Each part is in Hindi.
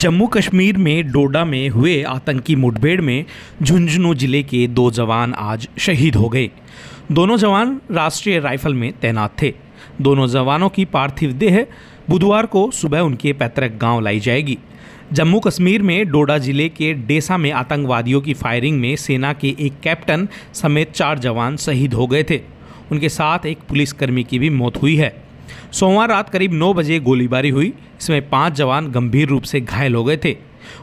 जम्मू कश्मीर में डोडा में हुए आतंकी मुठभेड़ में झुंझुनू जिले के 2 जवान आज शहीद हो गए। दोनों जवान राष्ट्रीय राइफल में तैनात थे। दोनों जवानों की पार्थिव देह बुधवार को सुबह उनके पैतृक गांव लाई जाएगी। जम्मू कश्मीर में डोडा जिले के डेसा में आतंकवादियों की फायरिंग में सेना के एक कैप्टन समेत 4 जवान शहीद हो गए थे। उनके साथ एक पुलिसकर्मी की भी मौत हुई है। सोमवार रात करीब 9 बजे गोलीबारी हुई। इसमें 5 जवान गंभीर रूप से घायल हो गए थे।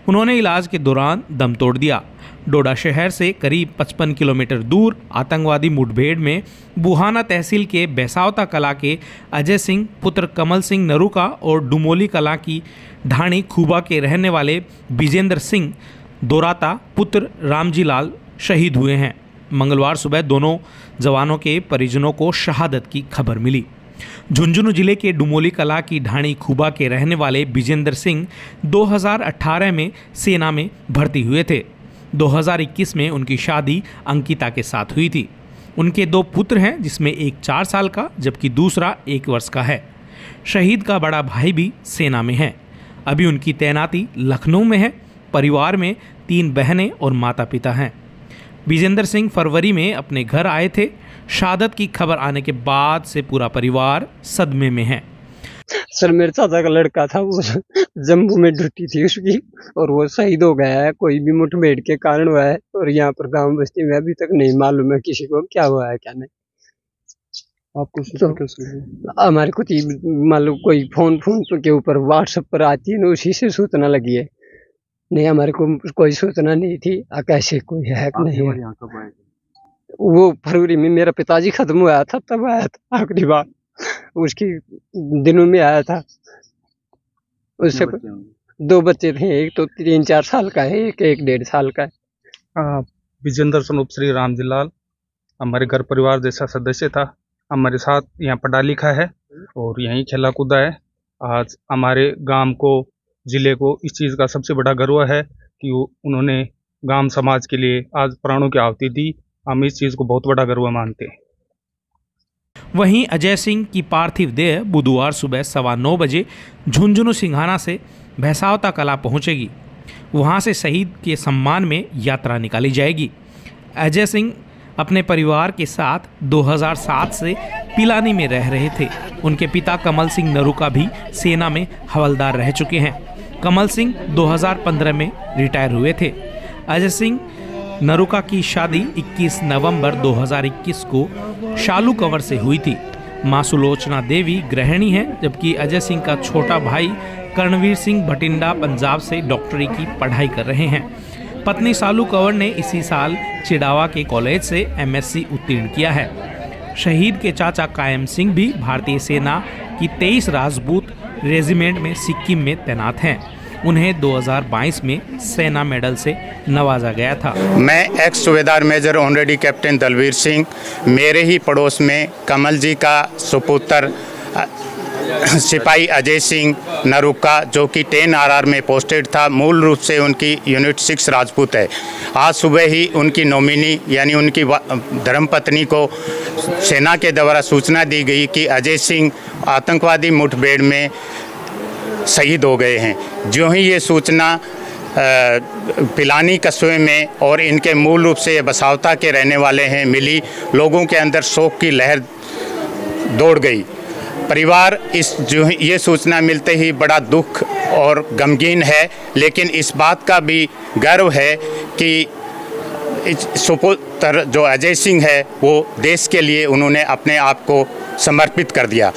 उन्होंने इलाज के दौरान दम तोड़ दिया। डोडा शहर से करीब 55 किलोमीटर दूर आतंकवादी मुठभेड़ में बुहाना तहसील के बैसावता कला के अजय सिंह पुत्र कमल सिंह नरूका और डुमोली कला की ढाणी खूबा के रहने वाले विजेंद्र सिंह दोराता पुत्र रामजी लाल शहीद हुए हैं। मंगलवार सुबह दोनों जवानों के परिजनों को शहादत की खबर मिली। झुंझुनू जिले के डुमोली कला की ढाणी खूबा के रहने वाले विजेंद्र सिंह 2018 में सेना में भर्ती हुए थे। 2021 में उनकी शादी अंकिता के साथ हुई थी। उनके 2 पुत्र हैं, जिसमें एक 4 साल का जबकि दूसरा 1 वर्ष का है। शहीद का बड़ा भाई भी सेना में है। अभी उनकी तैनाती लखनऊ में है। परिवार में 3 बहनें और माता पिता हैं। विजेंद्र सिंह फरवरी में अपने घर आए थे। शहादत की खबर आने के बाद से पूरा परिवार सदमे में है। सर, मेरे चाचा का लड़का था, वो जम्मू में ड्यूटी थी उसकी, और वो शहीद हो गया है। कोई भी मुठभेड़ के कारण हुआ है, और यहाँ पर गांव बस्ती में अभी तक नहीं मालूम है किसी को क्या हुआ है क्या नहीं। आपको सूचना कैसे लगी? हमारे को मालूम कोई फोन के ऊपर व्हाट्सएप पर आती है ना, उसी से सूचना लगी है। नहीं, हमारे को कोई सूचना नहीं थी। कैसे कोई है नहीं है। वो फरवरी में मेरा पिताजी खत्म हुआ था, तब आया था आखिरी बार। उसकी दिनों में आया था। उससे 2 बच्चे थे, एक तो 3-4 साल का है, एक 1.5 साल का है। विजेंद्र स्वरूप श्री रामजी लाल हमारे घर परिवार जैसा सदस्य था। हमारे साथ यहाँ पढ़ा लिखा है और यहीं खेला कूदा है। आज हमारे गांव को, जिले को इस चीज़ का सबसे बड़ा गर्व है कि उन्होंने गांव समाज के लिए आज प्राणों की आहुति दी। हम इस चीज़ को बहुत बड़ा गर्व मानते हैं। वहीं अजय सिंह की पार्थिव देह बुधवार सुबह 9:15 बजे झुंझुनू सिंघाना से भैसावता कला पहुंचेगी। वहां से शहीद के सम्मान में यात्रा निकाली जाएगी। अजय सिंह अपने परिवार के साथ 2007 से पिलानी में रह रहे थे। उनके पिता कमल सिंह नरूका भी सेना में हवलदार रह चुके हैं। कमल सिंह 2015 में रिटायर हुए थे। अजय सिंह नरूका की शादी 21 नवंबर 2021 को शालू कंवर से हुई थी। मां सुलोचना देवी गृहिणी हैं, जबकि अजय सिंह का छोटा भाई कर्णवीर सिंह भटिंडा पंजाब से डॉक्टरी की पढ़ाई कर रहे हैं। पत्नी शालू कंवर ने इसी साल चिड़ावा के कॉलेज से MSc उत्तीर्ण किया है। शहीद के चाचा कायम सिंह भी भारतीय सेना की 23 राजपूत रेजिमेंट में सिक्किम में तैनात हैं। उन्हें 2022 में सेना मेडल से नवाजा गया था। मैं एक्स सूबेदार major honorary captain Dalvir Singh, मेरे ही पड़ोस में कमल जी का सुपुत्र सिपाही अजय सिंह नरूका, जो कि 10 RR में पोस्टेड था, मूल रूप से उनकी यूनिट 6 राजपूत है। आज सुबह ही उनकी नॉमिनी यानी उनकी धर्मपत्नी को सेना के द्वारा सूचना दी गई कि अजय सिंह आतंकवादी मुठभेड़ में शहीद हो गए हैं। जो ही ये सूचना पिलानी कस्बे में और इनके मूल रूप से बसावता के रहने वाले हैं मिली, लोगों के अंदर शोक की लहर दौड़ गई। परिवार ये सूचना मिलते ही बड़ा दुख और गमगीन है, लेकिन इस बात का भी गर्व है कि सुपुत्र जो अजय सिंह है वो देश के लिए उन्होंने अपने आप को समर्पित कर दिया।